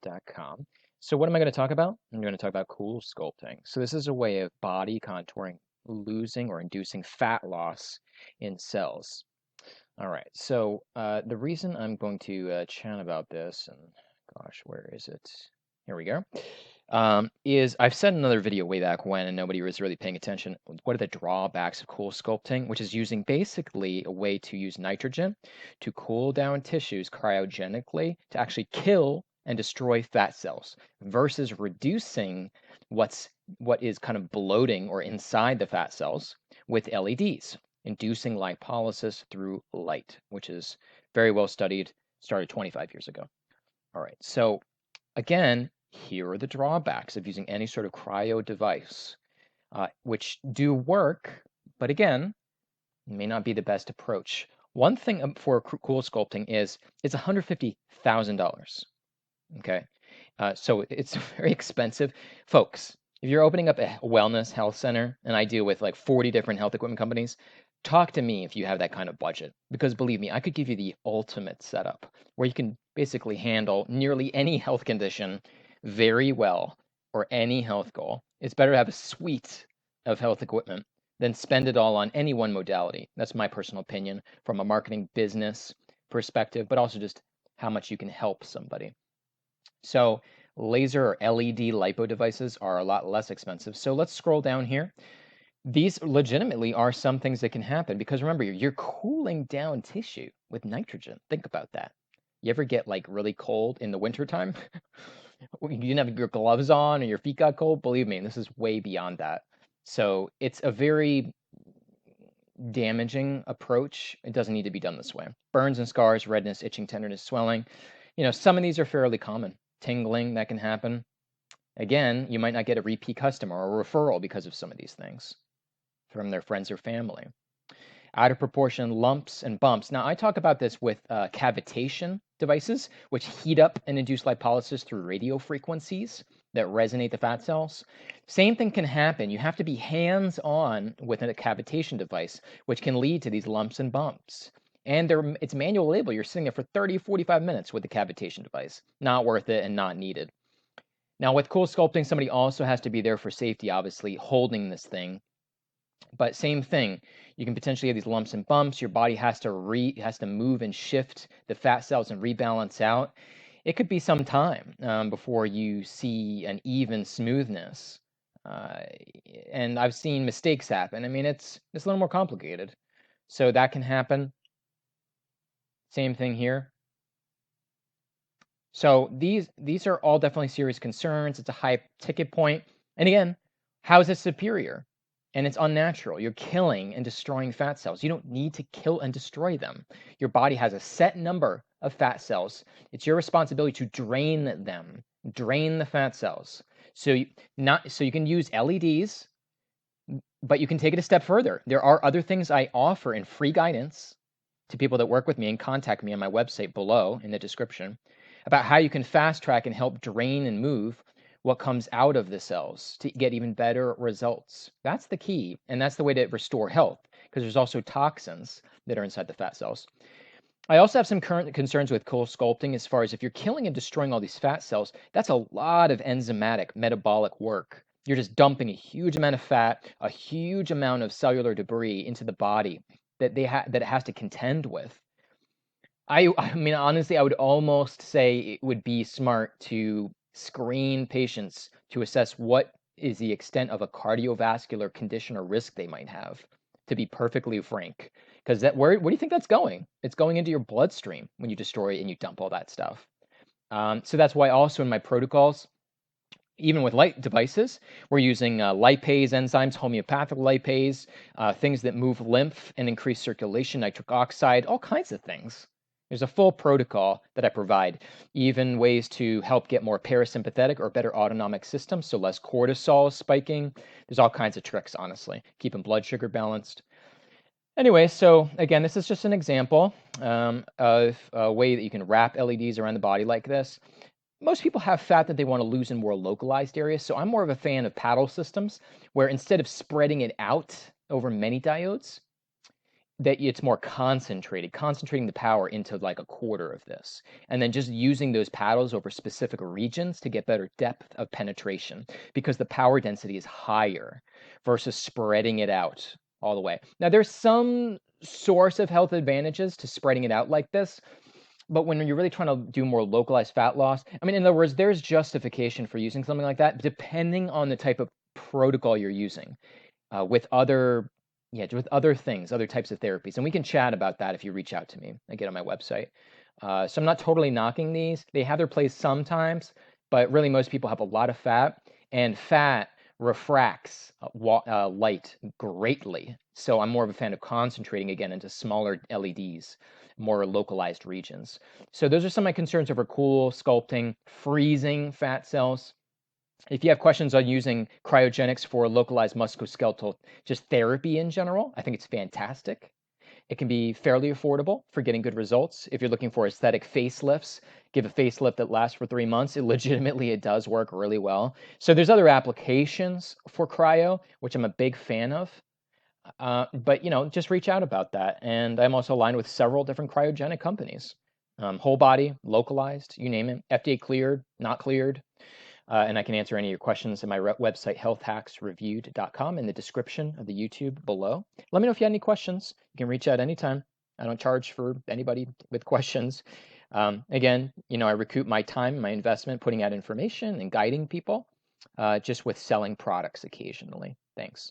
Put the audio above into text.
Coolsculpting.com. So what am I going to talk about? I'm going to talk about Coolsculpting. So this is a way of body contouring, losing or inducing fat loss in cells. All right, so the reason I'm going to chat about this, and gosh, where is it? Here we go. Is I've said in another video way back when, and nobody was really paying attention, what are the drawbacks of Coolsculpting, which is using basically a way to use nitrogen to cool down tissues cryogenically to actually kill and destroy fat cells versus reducing what is kind of bloating or inside the fat cells with LEDs, inducing lipolysis through light, which is very well studied, started 25 years ago. All right, so again, here are the drawbacks of using any sort of cryo device, which do work, but again, may not be the best approach. One thing for Coolsculpting is it's $150,000. Okay, so it's very expensive, folks. If you're opening up a wellness health center, and I deal with like 40 different health equipment companies, talk to me if you have that kind of budget, because believe me, I could give you the ultimate setup where you can basically handle nearly any health condition very well or any health goal. It's better to have a suite of health equipment than spend it all on any one modality. That's my personal opinion from a marketing business perspective, but also just how much you can help somebody. So laser or LED lipo devices are a lot less expensive. So let's scroll down here. These legitimately are some things that can happen because remember, you're cooling down tissue with nitrogen. Think about that. You ever get like really cold in the wintertime? You didn't have your gloves on or your feet got cold? Believe me, this is way beyond that. So it's a very damaging approach. It doesn't need to be done this way. Burns and scars, redness, itching, tenderness, swelling. Some of these are fairly common. Tingling, that can happen. Again, you might not get a repeat customer or a referral because of some of these things from their friends or family. Out of proportion lumps and bumps. Now, I talk about this with cavitation devices, which heat up and induce lipolysis through radiofrequencies that resonate the fat cells. Same thing can happen. You have to be hands-on with a cavitation device, which can lead to these lumps and bumps. And it's manual labor. You're sitting there for 30, 45 minutes with the cavitation device. Not worth it and not needed. Now, with Coolsculpting, somebody also has to be there for safety, obviously, holding this thing. But same thing, you can potentially have these lumps and bumps. Your body has to move and shift the fat cells and rebalance out. It could be some time before you see an even smoothness. And I've seen mistakes happen. I mean, it's a little more complicated. So that can happen. Same thing here. So these are all definitely serious concerns. It's a high ticket point. And again, how is it superior? And it's unnatural. You're killing and destroying fat cells. You don't need to kill and destroy them. Your body has a set number of fat cells. It's your responsibility to drain them, drain the fat cells. So you can use LEDs, but you can take it a step further. There are other things I offer in free guidance to people that work with me and contact me on my website below in the description about how you can fast track and help drain and move what comes out of the cells to get even better results. That's the key, and that's the way to restore health, because there's also toxins that are inside the fat cells. I also have some current concerns with Coolsculpting as far as if you're killing and destroying all these fat cells, that's a lot of enzymatic metabolic work. You're just dumping a huge amount of fat, a huge amount of cellular debris into the body that it has to contend with. I mean, honestly, I would almost say it would be smart to screen patients to assess what is the extent of a cardiovascular condition or risk they might have, to be perfectly frank. Because where do you think that's going? It's going into your bloodstream when you destroy it and you dump all that stuff. So that's why also in my protocols, even with light devices, we're using lipase enzymes, homeopathic lipase, things that move lymph and increase circulation, nitric oxide, all kinds of things. There's a full protocol that I provide, even ways to help get more parasympathetic or better autonomic system, so less cortisol spiking. There's all kinds of tricks, honestly, keeping blood sugar balanced. Anyway, so again, this is just an example of a way that you can wrap LEDs around the body like this. Most people have fat that they want to lose in more localized areas, so I'm more of a fan of paddle systems, where instead of spreading it out over many diodes, that it's more concentrated, concentrating the power into like a quarter of this, and then just using those paddles over specific regions to get better depth of penetration because the power density is higher versus spreading it out all the way. Now, there's some source of health advantages to spreading it out like this, but when you're really trying to do more localized fat loss, I mean, in other words, there's justification for using something like that, depending on the type of protocol you're using with other, yeah, with other things, other types of therapies. And we can chat about that if you reach out to me again on my website. So I'm not totally knocking these. They have their place sometimes, but really most people have a lot of fat, and fat refracts light greatly. So I'm more of a fan of concentrating again into smaller LEDs, more localized regions. So those are some of my concerns over Coolsculpting, freezing fat cells. If you have questions on using cryogenics for localized musculoskeletal just therapy in general, I think it's fantastic. It can be fairly affordable for getting good results. If you're looking for aesthetic facelifts, give a facelift that lasts for 3 months. It does work really well. So there's other applications for cryo, which I'm a big fan of. But just reach out about that. And I'm also aligned with several different cryogenic companies. Whole body, localized, you name it, FDA cleared, not cleared. And I can answer any of your questions at my website, healthhacksreviewed.com, in the description of the YouTube below. Let me know if you have any questions. You can reach out anytime. I don't charge for anybody with questions. Again, I recoup my time, my investment, putting out information and guiding people, just with selling products occasionally. Thanks.